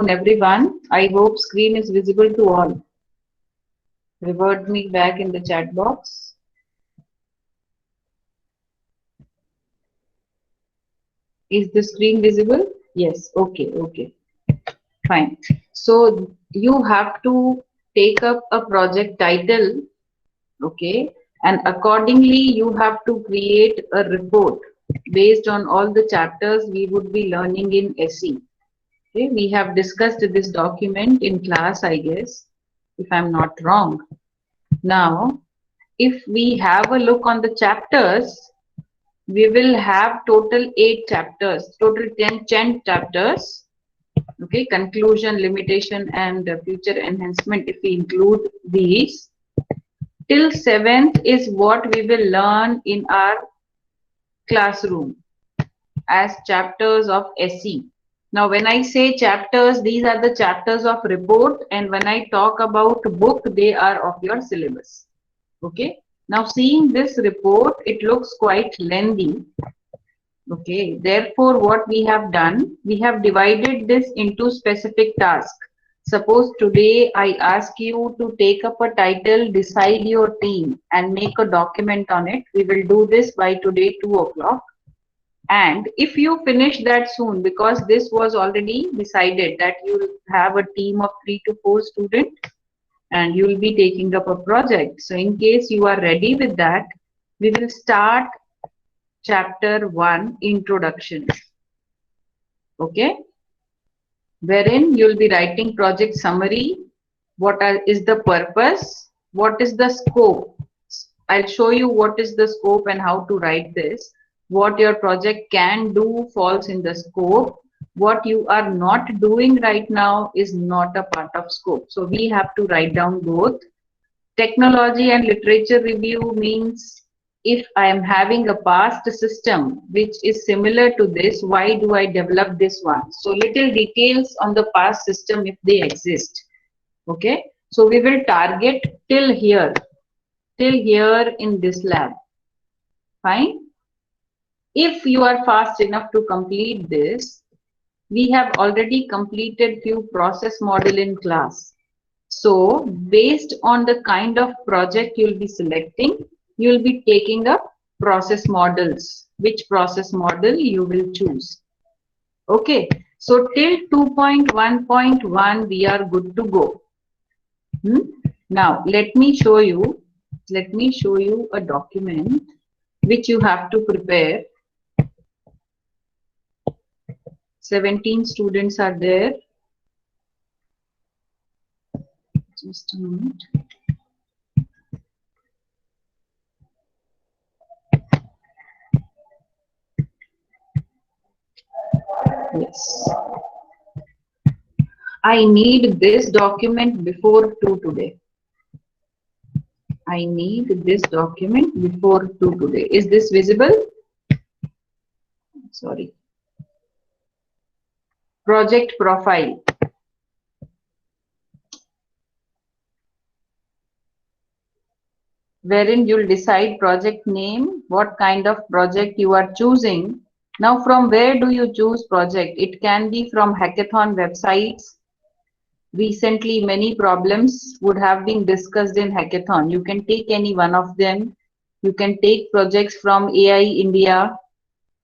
everyone. I hope screen is visible to all. Revert me back in the chat box. Is the screen visible? Yes. Okay. Okay. Fine. So you have to take up a project title. Okay. And accordingly, you have to create a report based on all the chapters we would be learning in SE. Okay. We have discussed this document in class, I guess, if I'm not wrong. Now, if we have a look on the chapters, we will have total 8 chapters, total 10 chapters. Okay, conclusion, limitation, and future enhancement. If we include these, till 7th is what we will learn in our classroom as chapters of SE. Now, when I say chapters, these are the chapters of report, and when I talk about book, they are of your syllabus. Okay. Now, seeing this report, it looks quite lengthy. Okay. Therefore, what we have done, we have divided this into specific tasks. Suppose today I ask you to take up a title, decide your theme, and make a document on it. We will do this by today, 2 o'clock. And if you finish that soon, because this was already decided that you have a team of 3 to 4 students and you will be taking up a project. So in case you are ready with that, we will start chapter 1, introduction. Okay, wherein you will be writing project summary, is the purpose, what is the scope. I'll show you what is the scope and how to write this. What your project can do falls in the scope. What you are not doing right now is not a part of scope. So we have to write down both. Technology and literature review means if I am having a past system which is similar to this, why do I develop this one? So little details on the past system if they exist. Okay. So we will target till here in this lab. Fine. If you are fast enough to complete this, we have already completed few process model in class. So based on the kind of project you'll be selecting, you'll be taking up process models. Which process model you will choose. Okay. So till 2.1.1 we are good to go. Now let me show you a document which you have to prepare. 17 students are there. Just a moment. Yes. I need this document before 2 today. I need this document before 2 today. Is this visible? Sorry. Project profile. Wherein you'll decide project name, what kind of project you are choosing. Now, from where do you choose project? It can be from hackathon websites. Recently, many problems would have been discussed in hackathon. You can take any one of them. You can take projects from AI India.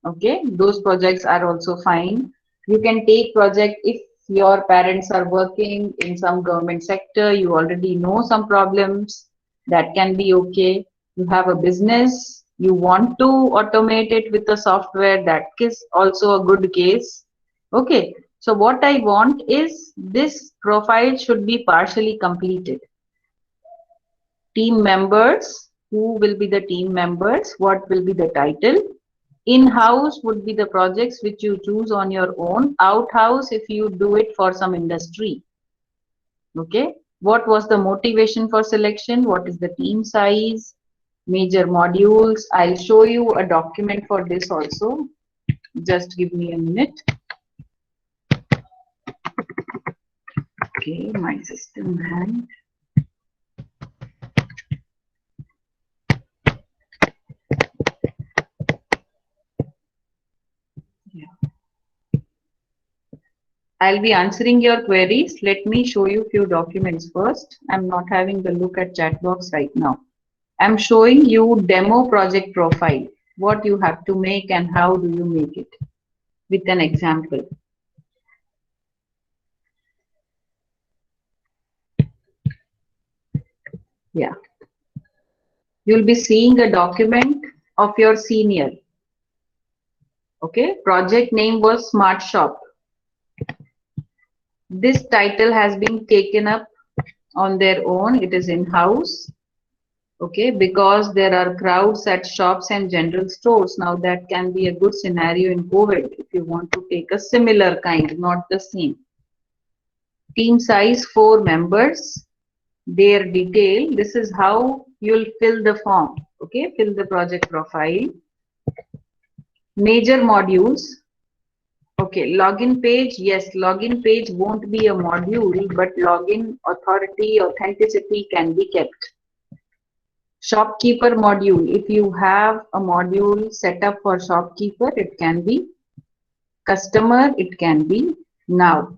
Okay, those projects are also fine. You can take project if your parents are working in some government sector, you already know some problems, that can be okay. You have a business, you want to automate it with a software, that is also a good case. Okay, so what I want is this profile should be partially completed. Team members, who will be the team members, what will be the title. In-house would be the projects which you choose on your own. Out-house if you do it for some industry. Okay. What was the motivation for selection? What is the team size? Major modules. I'll show you a document for this also. Just give me a minute. Okay, my system hanged. Yeah. I'll be answering your queries. Let me show you few documents first. I'm not having a look at chat box right now. I'm showing you demo project profile, what you have to make and how do you make it with an example. Yeah. You'll be seeing a document of your senior. Okay. Project name was Smart Shop. This title has been taken up on their own. It is in-house. Okay, because there are crowds at shops and general stores. Now that can be a good scenario in COVID if you want to take a similar kind, not the same. Team size 4 members, their detail. This is how you'll fill the form. Okay, fill the project profile. Major modules. Okay, login page. Yes, login page won't be a module, but login authority, authenticity can be kept. Shopkeeper module. If you have a module set up for shopkeeper, it can be. Customer, it can be. Now,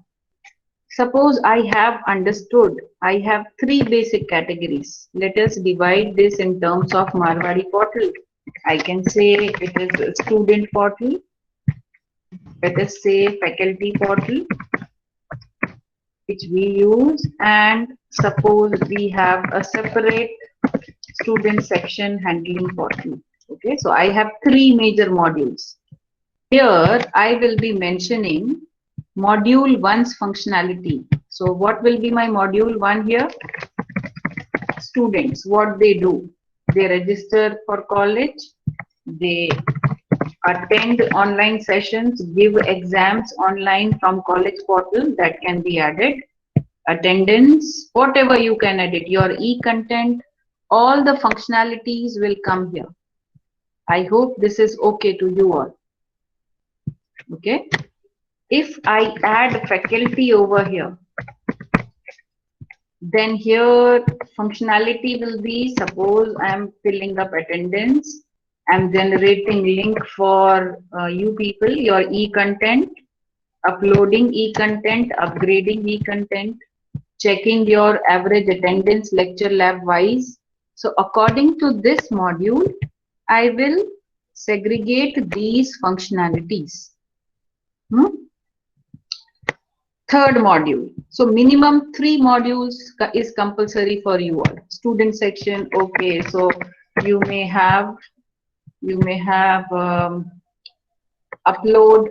suppose I have understood, I have 3 basic categories. Let us divide this in terms of Marwari portal. I can say it is a student portal. Let us say faculty portal, which we use, and suppose we have a separate student section handling portal. Okay, so I have 3 major modules. Here I will be mentioning module 1's functionality. So what will be my module 1 here? Students, what they do. They register for college, they attend online sessions, give exams online from college portal, that can be added. Attendance, whatever you can edit, your e-content, all the functionalities will come here. I hope this is okay to you all. Okay. If I add faculty over here, then here functionality will be, suppose I am filling up attendance, I'm generating link for you people, your e-content, uploading e-content, upgrading e-content, checking your average attendance lecture lab wise. So according to this module, I will segregate these functionalities. Third module. So minimum 3 modules is compulsory for you all. Student section, okay. So you may have upload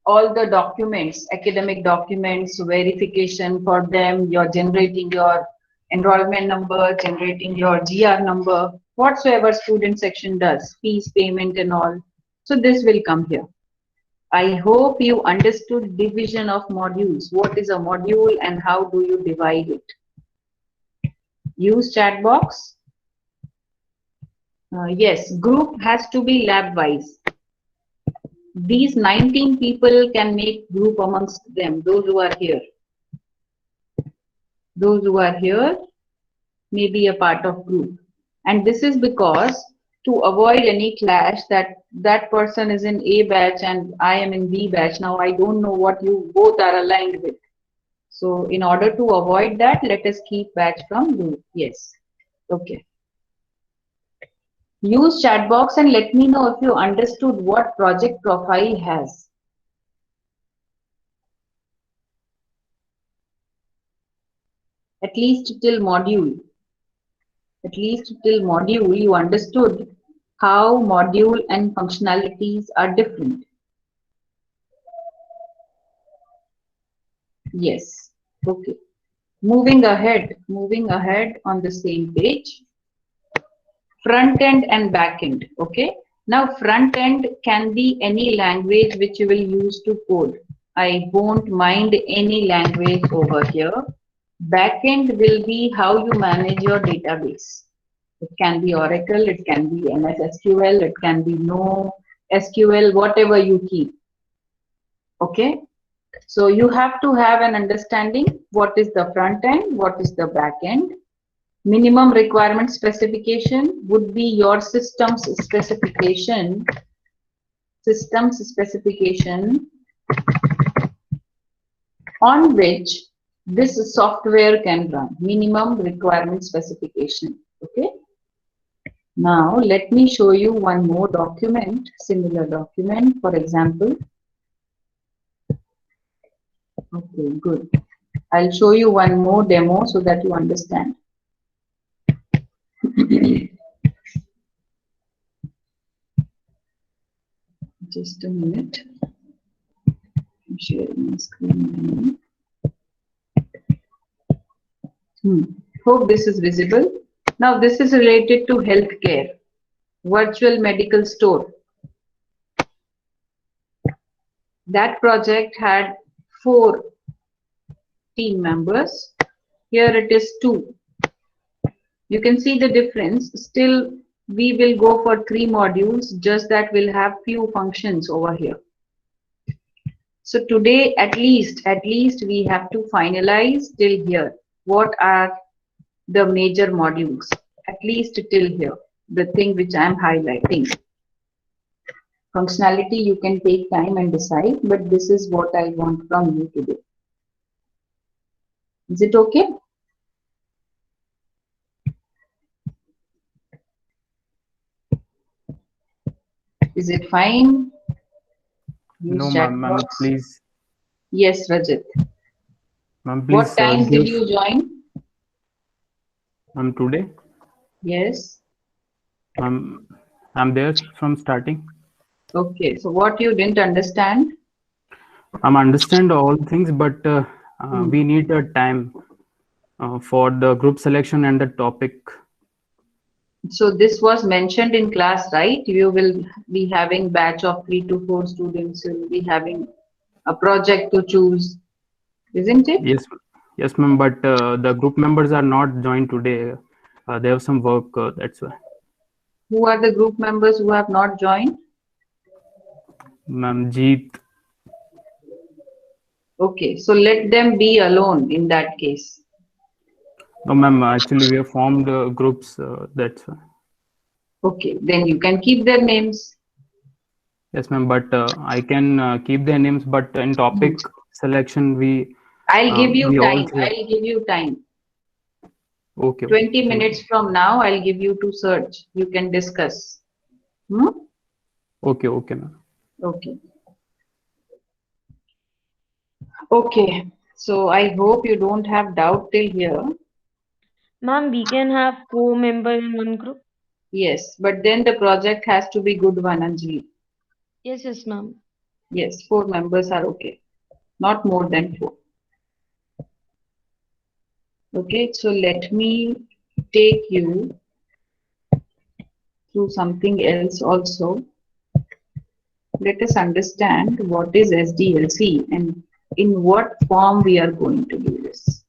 all the documents, academic documents, verification for them. You're generating your enrollment number, generating your GR number, whatsoever student section does, fees payment and all. So this will come here. I hope you understood division of modules. What is a module and how do you divide it? Use chat box. Yes, group has to be lab wise. These 19 people can make group amongst them, those who are here. Those who are here may be a part of group. And this is because to avoid any clash that person is in A batch and I am in B batch. Now I don't know what you both are aligned with. So in order to avoid that, let us keep batch from group. Yes. Okay. Use chat box and let me know if you understood what project profile has. At least till module. At least till module, you understood how module and functionalities are different. Yes. Okay. Moving ahead on the same page. Front end and back end. Okay. Now front end can be any language which you will use to code. I won't mind any language over here. Back end will be how you manage your database. It can be Oracle, it can be MS SQL, it can be NoSQL, whatever you keep. Okay. So you have to have an understanding what is the front end, what is the back end. Minimum requirement specification would be your system's specification. Systems specification on which this software can run. Minimum requirement specification. Okay. Now let me show you one more document, similar document. For example, okay, good. I'll show you one more demo so that you understand. Just a minute. I'm sharing my screen. Hope this is visible. Now this is related to healthcare. Virtual medical store. That project had 4 team members. Here it is 2. You can see the difference. Still, we will go for 3 modules, just that we'll have few functions over here. So today, at least we have to finalize till here. What are the major modules? At least till here, the thing which I am highlighting. Functionality, you can take time and decide, but this is what I want from you today. Is it okay? Is it fine? No, ma'am, please. Yes, Rajat. Ma'am, please. What time did you join? Ma'am, today? Yes. I'm there from starting. Okay, so what you didn't understand? I understand all things, but we need a time for the group selection and the topic. So this was mentioned in class, right? You will be having batch of 3 to 4 students. You will be having a project to choose, isn't it? Yes, ma'am. But the group members are not joined today. They have some work. That's why. Who are the group members who have not joined? Ma'am, Jeet. Okay, so let them be alone in that case. No, ma'am. Actually, we have formed groups. That's why. Okay, then you can keep their names. Yes, ma'am. But I can keep their names. But in topic selection, I'll give you time. I'll give you time. Okay. 20 minutes from now, I'll give you to search. You can discuss. Okay, ma'am. Okay. Okay. So I hope you don't have doubt till here. Ma'am, we can have 4 members in one group. Yes, but then the project has to be good one, Anjali. Yes, ma'am. Yes, 4 members are okay. Not more than 4. Okay, so let me take you through something else also. Let us understand what is SDLC and in what form we are going to do this.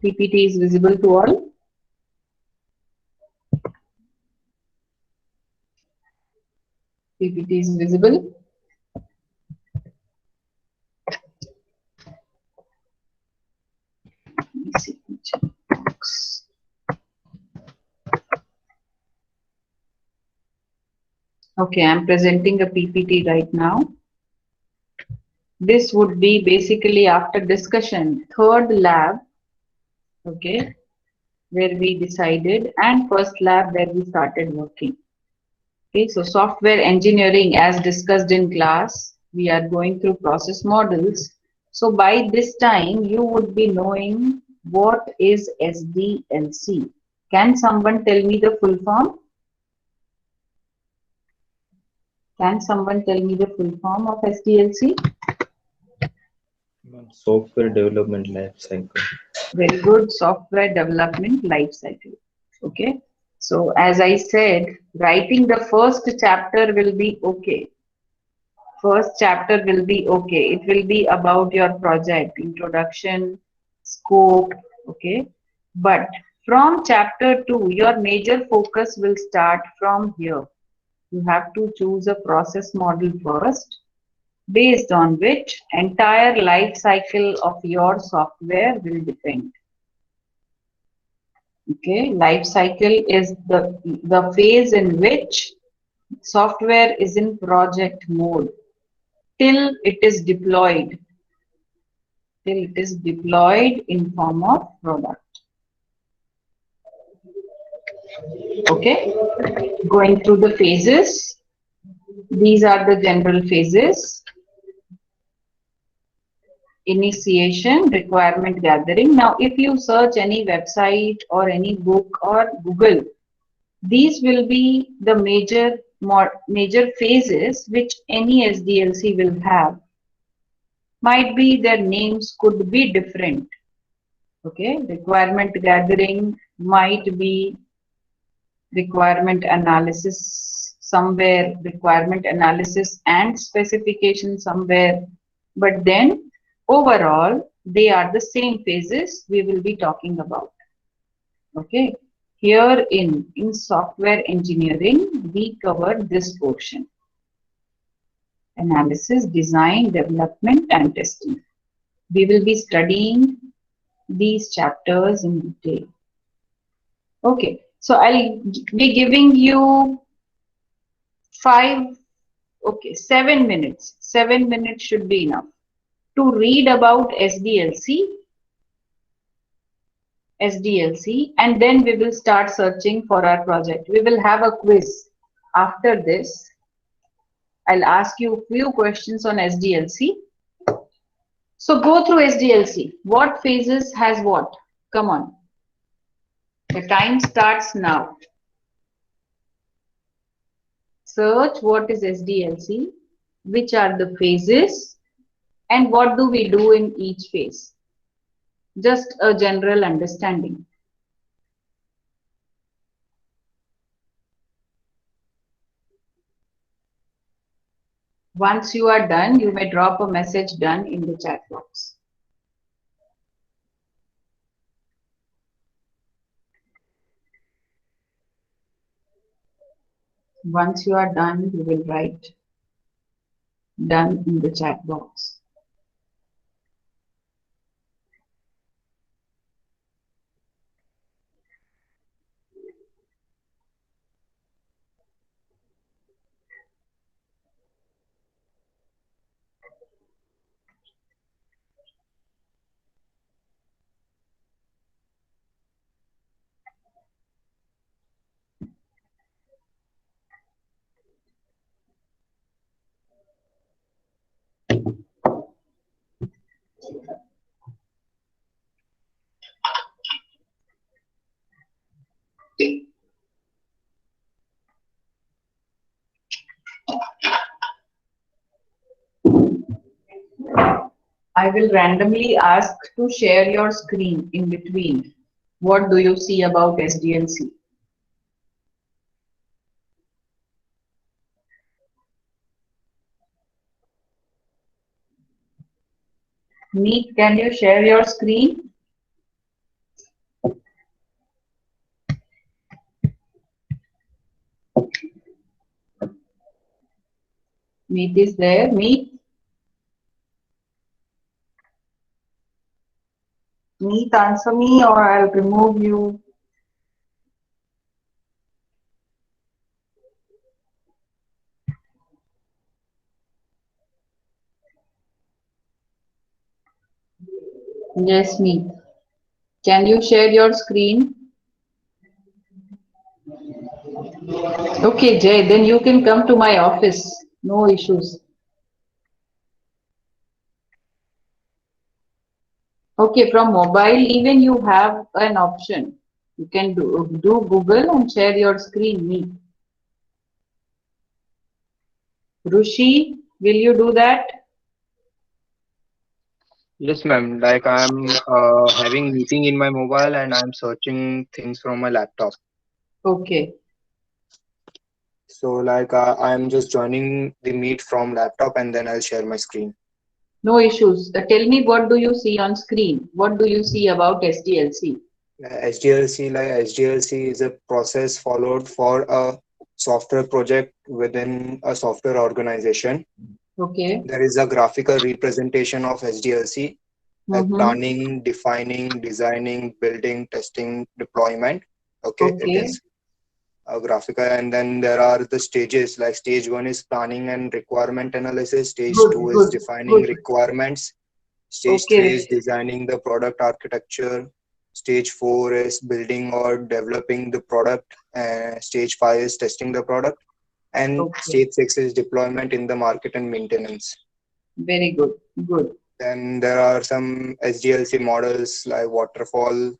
PPT is visible to all? PPT is visible? Let me see. Okay, I'm presenting a PPT right now. This would be basically after discussion, 3rd lab, okay, where we decided, and 1st lab where we started working. Okay, so software engineering, as discussed in class, we are going through process models. So by this time, you would be knowing what is SDLC. Can someone tell me the full form? Can someone tell me the full form of SDLC? Software development life cycle. Very good. Software development life cycle. Okay. So as I said, writing the first chapter will be okay. First chapter will be okay. It will be about your project, introduction, scope, okay. But from chapter 2, your major focus will start from here. You have to choose a process model first, based on which entire life cycle of your software will depend. Okay, life cycle is the phase in which software is in project mode. till it is deployed. Till it is deployed in form of product. Okay, going through the phases. These are the general phases. Initiation, requirement gathering. Now, if you search any website or any book or Google, these will be the major phases which any SDLC will have. Might be their names could be different. Okay, requirement gathering might be requirement analysis somewhere, requirement analysis and specification somewhere, but then overall they are the same phases we will be talking about. Okay, here in software engineering we cover this portion: analysis, design, development and testing. We will be studying these chapters in detail. Okay, so I'll be giving you 7 minutes. 7 minutes should be enough to read about SDLC, and then we will start searching for our project. We will have a quiz after this. I'll ask you a few questions on SDLC. So go through SDLC. What phases has what? Come on. The time starts now. Search what is SDLC, which are the phases, and what do we do in each phase. Just a general understanding. Once you are done, you may drop a message done in the chat box. Once you are done, you will write done in the chat box. I will randomly ask to share your screen in between. What do you see about SDLC? Meet, can you share your screen? Meet is there. Meet. Meet, answer me or I'll remove you. Yes, Meet. Can you share your screen? Okay, Jay, then you can come to my office. No issues. Okay, from mobile, even you have an option. You can do Google and share your screen, Meet. Rushi, will you do that? Yes, ma'am. Like I'm having meeting in my mobile and I'm searching things from my laptop. Okay. So like I'm just joining the meet from laptop and then I'll share my screen. No issues. Tell me, what do you see on screen? What do you see about SDLC? SDLC is a process followed for a software project within a software organization. Okay. There is a graphical representation of SDLC, like planning, defining, designing, building, testing, deployment. Okay, it Okay. is. Graphica, and then there are the stages. Like stage 1 is planning and requirement analysis. Stage Good, 2 is good, defining good. requirements. Stage Okay, 3 is Rishit. designing the product architecture. Stage 4 is building or developing the product. Stage 5 is testing the product. And Okay, stage 6 is deployment in the market and maintenance. very good, good. Then there are some SDLC models like waterfall,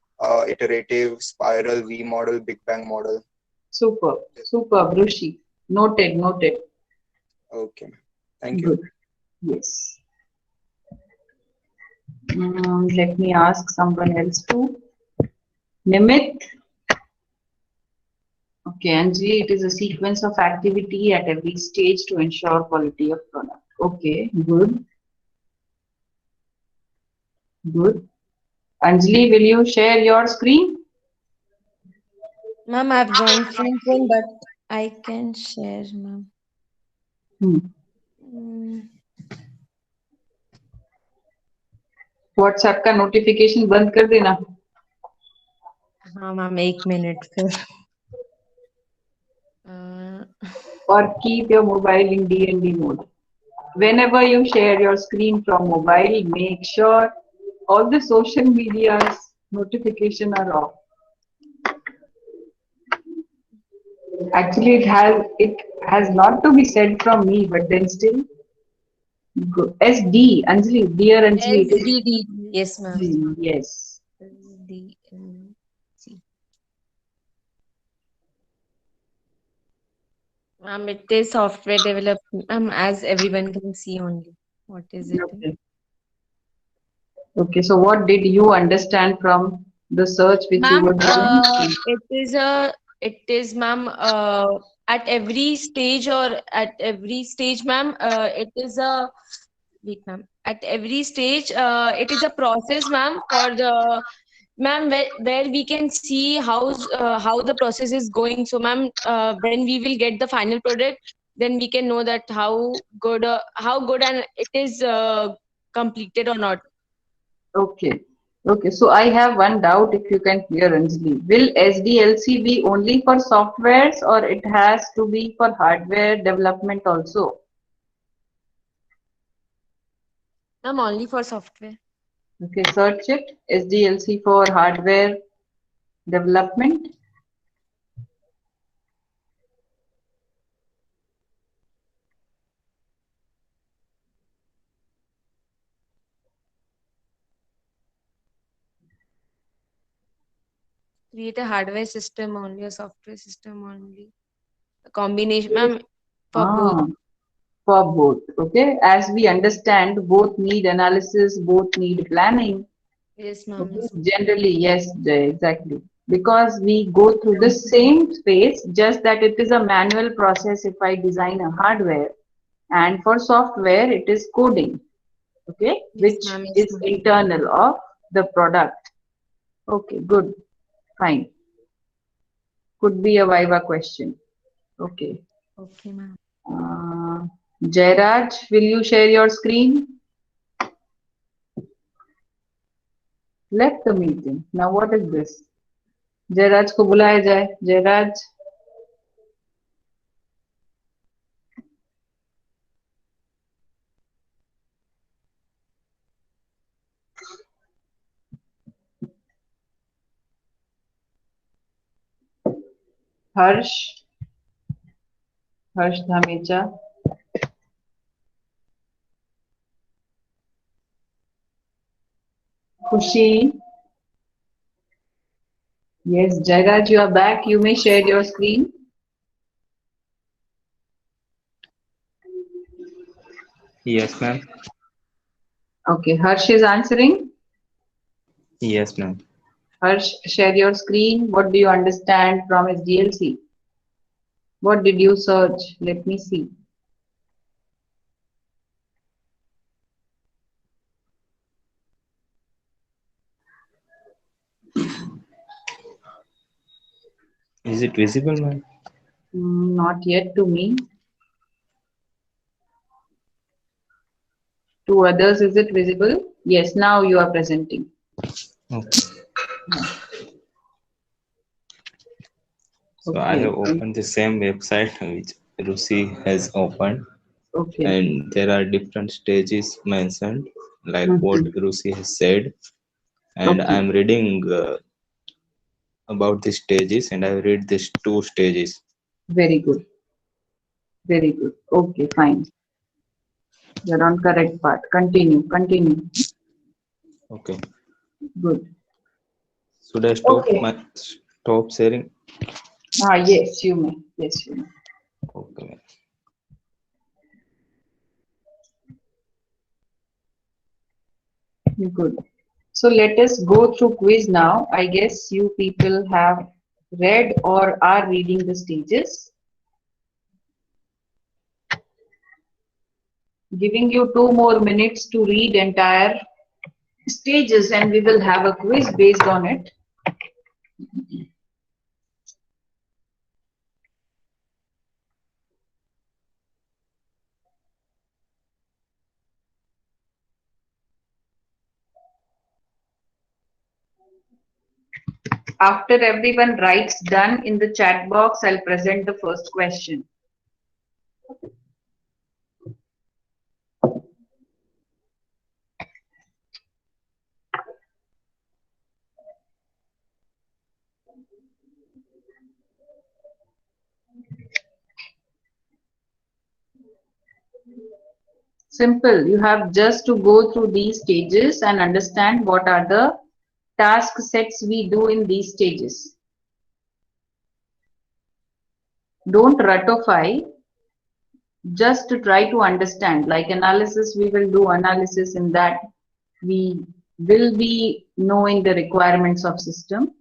iterative, spiral, V model, Big Bang model. Super, super, Rushi. Noted, noted. Okay, thank you. Good. Yes. Let me ask someone else too. Nimit. Okay, Anjali, it is a sequence of activity at every stage to ensure quality of product. Okay, good, good. Anjali, will you share your screen? Ma'am, I've joined from phone, but I can share, ma'am. Hmm. Mm, WhatsApp का notification बंद कर देना. हाँ ma'am 1 minute फिर Uh, Or keep your mobile in DND mode. Whenever you share your screen from mobile, make sure all the social media's notification are off. Actually, it has not to be said from me, but then still, SD Anjali, dear Anjali, it is SDD. Yes, ma'am. yes. SDLC. Ma'am, it is software development, as everyone can see only. What is it? Okay. Okay. So, what did you understand from the search which you Ma'am, were doing? it is, ma'am, at every stage ma'am, it is a, wait, ma'am, at every stage, it is a process, ma'am, for the, ma'am, where we can see how the process is going. So, ma'am, when we will get the final product, then we can know that how good and it is completed or not. Okay. Okay. So, I have one doubt if you can clear, Anjali. Will SDLC be only for softwares or it has to be for hardware development also? Ma'am, only for software. Okay. Search it. SDLC for hardware development. Create a hardware system only, a software system only. A combination, ma'am, for both. Ah, for both. Okay. As we understand, both need analysis, both need planning. Yes, ma'am. Okay. Generally, yes, Jay, exactly. Because we go through the same space, just that it is a manual process if I design a hardware. And for software, it is coding. Okay. Yes, Which ma'am. Yes, is ma'am. internal of the product. Okay. Good. Fine. Could be a Viva question. Okay. Okay, ma'am. Jairaj, will you share your screen? Left the meeting. Now what is this? Jayraj को बुलाया जाए. जयराज. हर्ष. हर्ष धामेचा. खुशी. Yes, Jairaj, you are back. You may share your screen. Yes, ma'am. Okay, Harsh is answering. Yes, ma'am. Harsh, share your screen. What do you understand from SDLC? What did you search? Let me see. Is it visible, ma'am? Not yet to me. To others, is it visible? Yes, now you are presenting. Okay. So I Okay. have opened the same website which Rusi has opened, Okay. and there are different stages mentioned, like what Mhm. Rusi has said, and Okay. I'm reading about the stages, and I read these two stages. Very good. Very good. Okay, fine. You're on correct path. Continue. Continue. Okay. Good. Should I Okay. stop sharing? Yes, you may. Yes, you Okay. may. Good. So let us go through quiz now. I guess you people have read or are reading the stages. Giving you 2 more minutes to read entire stages and we will have a quiz based on it. After everyone writes done in the chat box, I'll present the first question. Simple. You have just to go through these stages and understand what are the task sets we do in these stages. Don't ratify, just to try to understand. Like analysis, we will do analysis in that we will be knowing the requirements of system.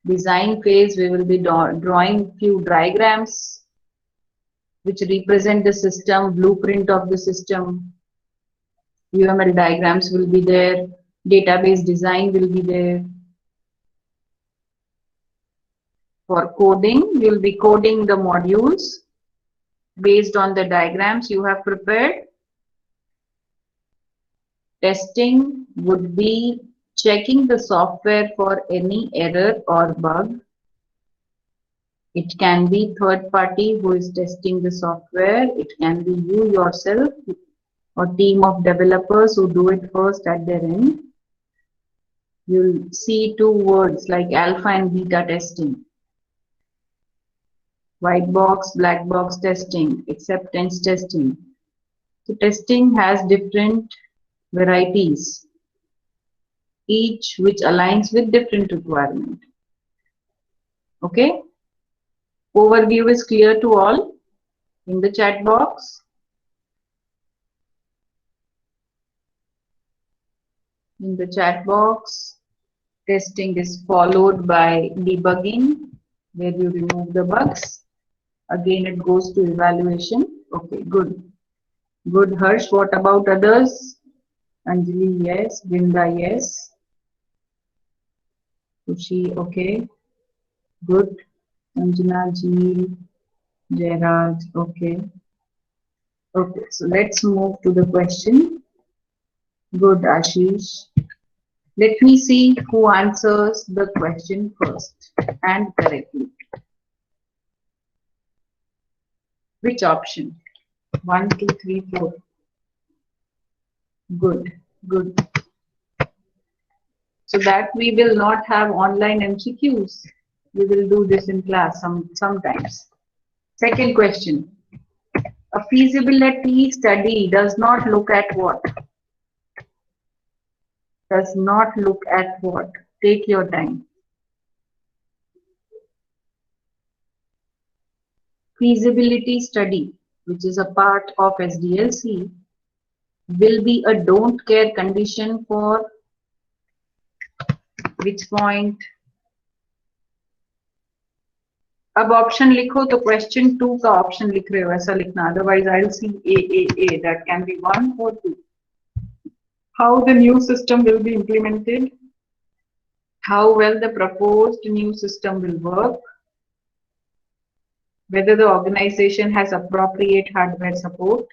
Design phase, we will be drawing few diagrams which represent the system, blueprint of the system. UML diagrams will be there, database design will be there. For coding, you'll be coding the modules based on the diagrams you have prepared. Testing would be checking the software for any error or bug. It can be third party who is testing the software. It can be you yourself or team of developers who do it first at their end. You'll see two words like alpha and beta testing. White box, black box testing, acceptance testing. So testing has different varieties, each which aligns with different requirement. Okay? Overview is clear to all in the chat box. In the chat box, testing is followed by debugging, where you remove the bugs. Again, it goes to evaluation. Okay, good. Good, Harsh. What about others? Anjali, yes. Brinda, yes. Kushi, okay. Good. Anjana, Jeel, Jairaj, okay. Okay, so let's move to the question. Good, Ashish. Let me see who answers the question first and correctly. Which option? 1, 2, 3, 4. Good, good. So that we will not have online MCQs. We will do this in class sometimes. Second question. A feasibility study does not look at what? Does not look at what? Take your time. Feasibility study, which is a part of SDLC, will be a don't care condition for which point? अब option लिखो तो question 2 का option लिख रहे हो ऐसा लिखना otherwise I'll see A that can be 1 or 2. How the new system will be implemented, how well the proposed new system will work, whether the organization has appropriate hardware support,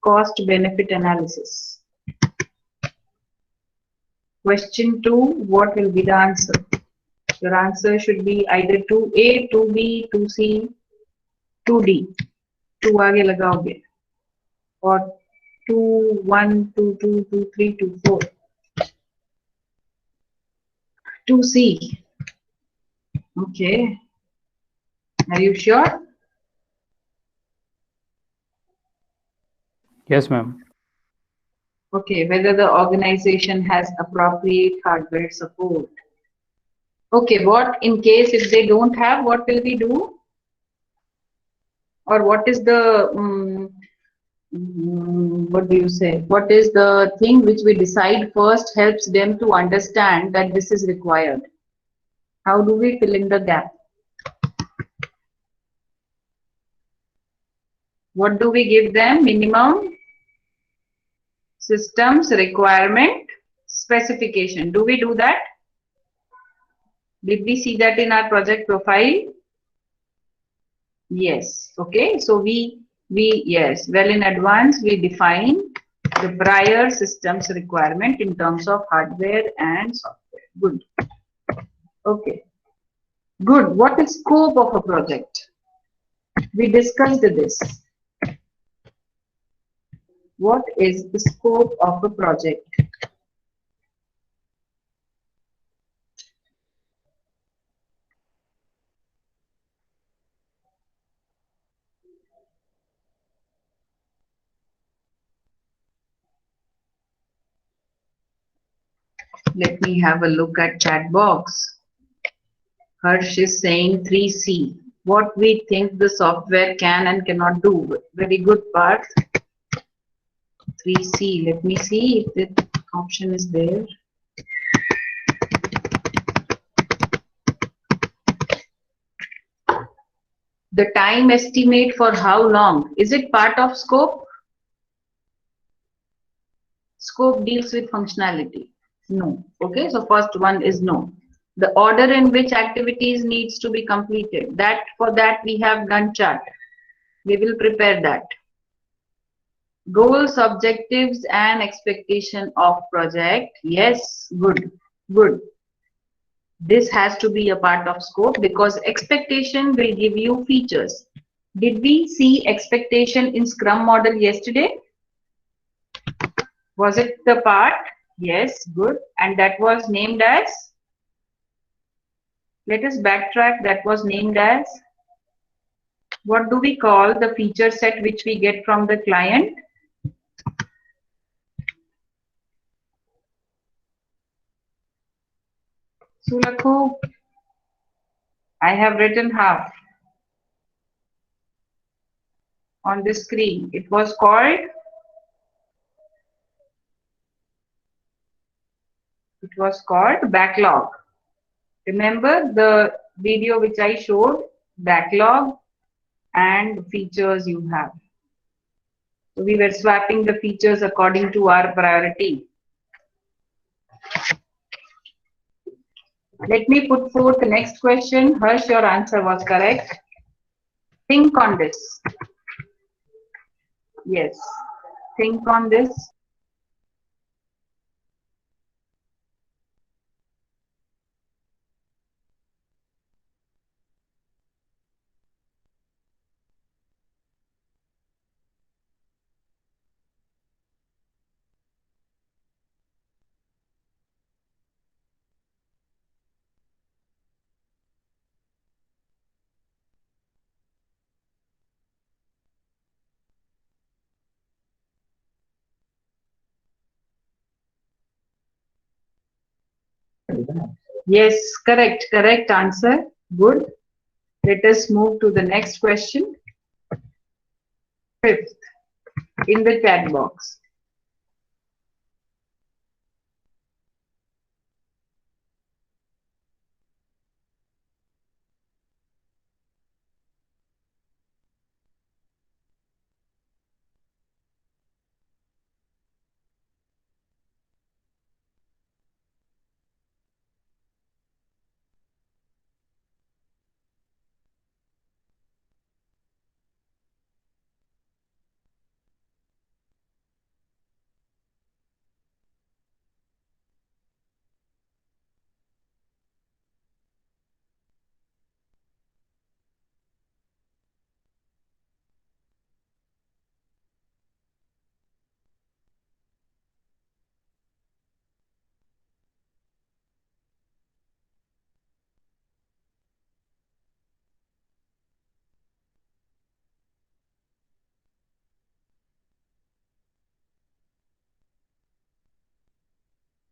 cost benefit analysis. Question 2, what will be the answer? Your answer should be either 2A, 2B, 2C, 2D. 2 आगे लगाओगे और 2, 1, 2, 2, 2, 3, 2, 4. 2C. Okay. Are you sure? Yes, ma'am. Okay, whether the organization has appropriate hardware support. Okay, what in case if they don't have, what will we do? Or what is the, what do you say? What is the thing which we decide first helps them to understand that this is required? How do we fill in the gap? What do we give them? Minimum systems requirement specification. Do we do that? Did we see that in our project profile? Yes. Okay. So yes, well in advance we define the prior systems requirement in terms of hardware and software. Good. Okay. Good. What is scope of a project? We discussed this. What is the scope of a project? Let me have a look at chat box. Harsh is saying 3C. What we think the software can and cannot do. Very good part. 3C. Let me see if the option is there. The time estimate for how long? Is it part of scope? Scope deals with functionality. No. Okay, so first one is no. The order in which activities needs to be completed. For that we have Gantt chart. We will prepare that. Goals, objectives and expectation of project. Yes, good, good. This has to be a part of scope because expectation will give you features. Did we see expectation in Scrum model yesterday? Was it the part? Yes, good. And that was named as? Let us backtrack. That was named as? What do we call the feature set which we get from the client? Sulakhu, I have written half on the screen. It was called? It was called backlog. Remember the video which I showed? Backlog and features you have. So we were swapping the features according to our priority. Let me put forth the next question. Harsh, your answer was correct. Think on this. Yes. Think on this. Yes, correct answer. Good. Let us move to the next question. Fifth, in the chat box.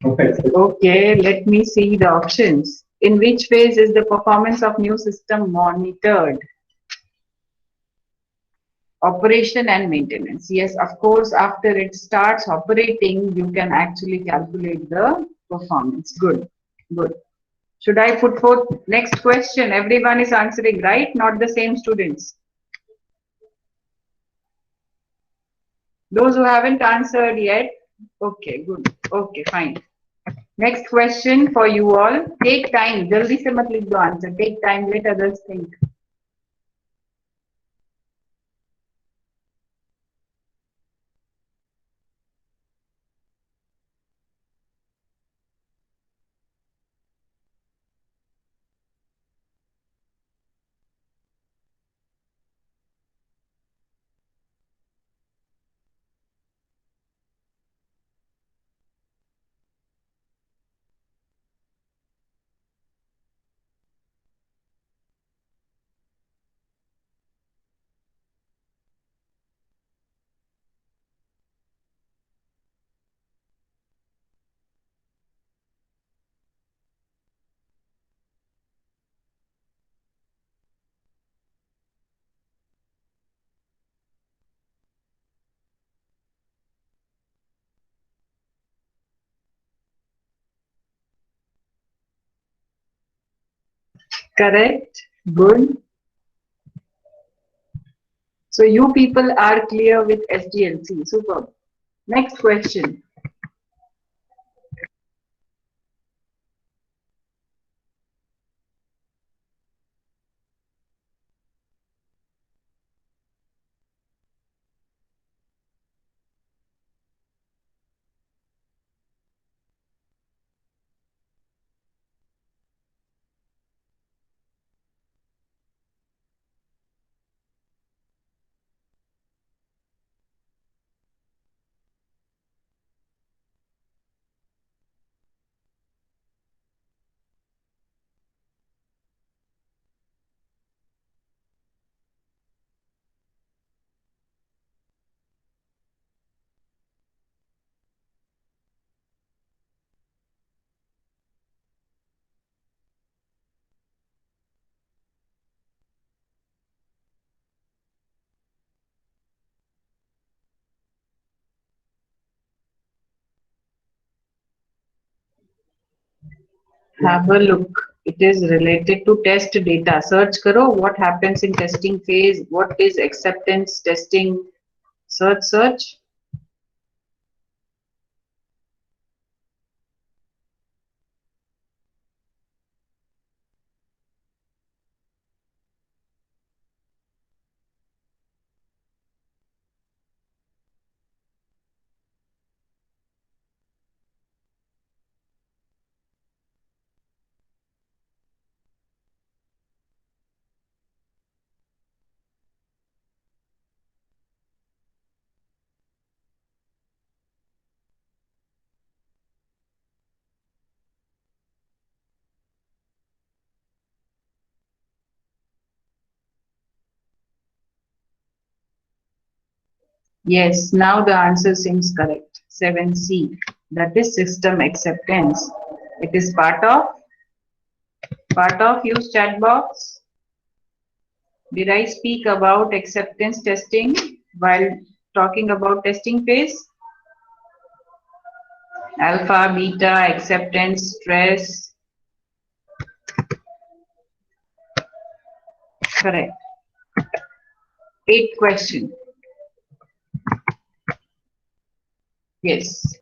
Okay, let me see the options. In which phase is the performance of new system monitored? Operation and maintenance. Yes, of course, after it starts operating, you can actually calculate the performance. Good, good. Should I put forth next question? Everyone is answering, right? Not the same students. Those who haven't answered yet, okay, good. Okay, fine. Next question for you all. Take time. Jaldi se mat likh do answer. Take time. Let others think. Correct. Good. So you people are clear with SDLC. Super. Next question. Have a look. It is related to test data. Search karo what happens in testing phase. What is acceptance testing? Search, search. Yes, now the answer seems correct. 7C. That is system acceptance. It is part of use chat box. Did I speak about acceptance testing while talking about testing phase? Alpha, beta, acceptance, stress. Correct. 8th question. Yes.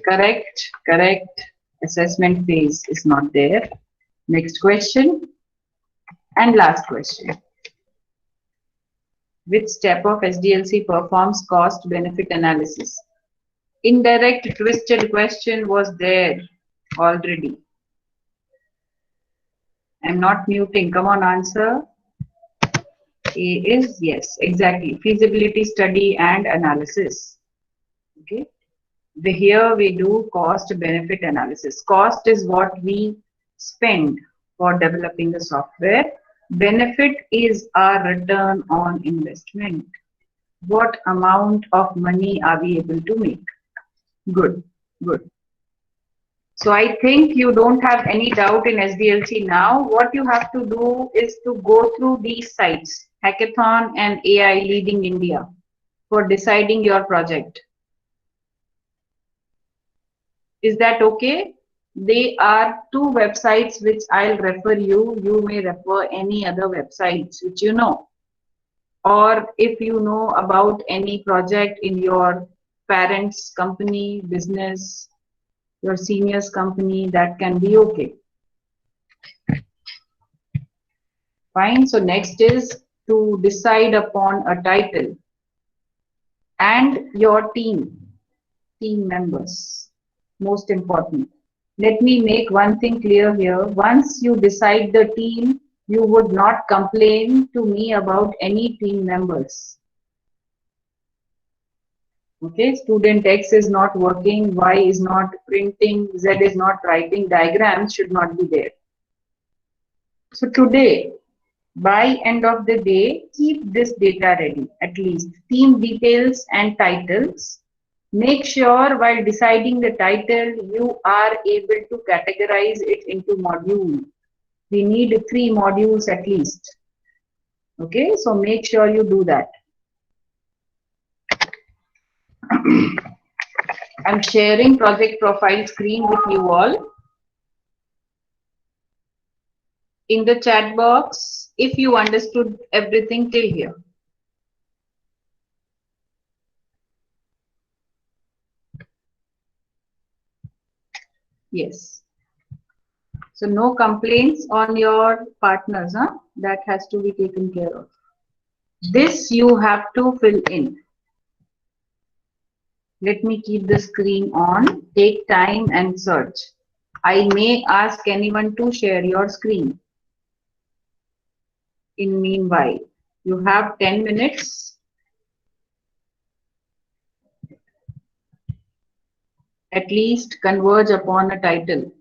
Correct, correct. Assessment phase is not there. Next question and last question. Which step of SDLC performs cost benefit analysis? Indirect twisted question was there already. I'm not muting. Come on, answer. A is yes, exactly. Feasibility study and analysis. Okay. Here we do cost benefit analysis. Cost is what we spend for developing the software. Benefit is our return on investment. What amount of money are we able to make? Good, good. So I think you don't have any doubt in SDLC now. What you have to do is to go through these sites, Hackathon and AI Leading India, for deciding your project. Is that okay? They are two websites which I'll refer you. You may refer any other websites which you know. Or if you know about any project in your parents' company, business, your senior's company, that can be okay. Fine. So next is to decide upon a title and your team members. Most important. Let me make one thing clear here. Once you decide the team, you would not complain to me about any team members. Okay, student X is not working, Y is not printing, Z is not writing, diagrams should not be there. So today, by end of the day, keep this data ready, at least team details and titles. Make sure while deciding the title, you are able to categorize it into modules. We need 3 modules at least. Okay, so make sure you do that. I'm sharing project profile screen with you all. In the chat box, if you understood everything till here. Yes. So no complaints on your partners, huh? That has to be taken care of. This you have to fill in. Let me keep the screen on. Take time and search. I may ask anyone to share your screen. In meanwhile, you have 10 minutes. At least converge upon a title.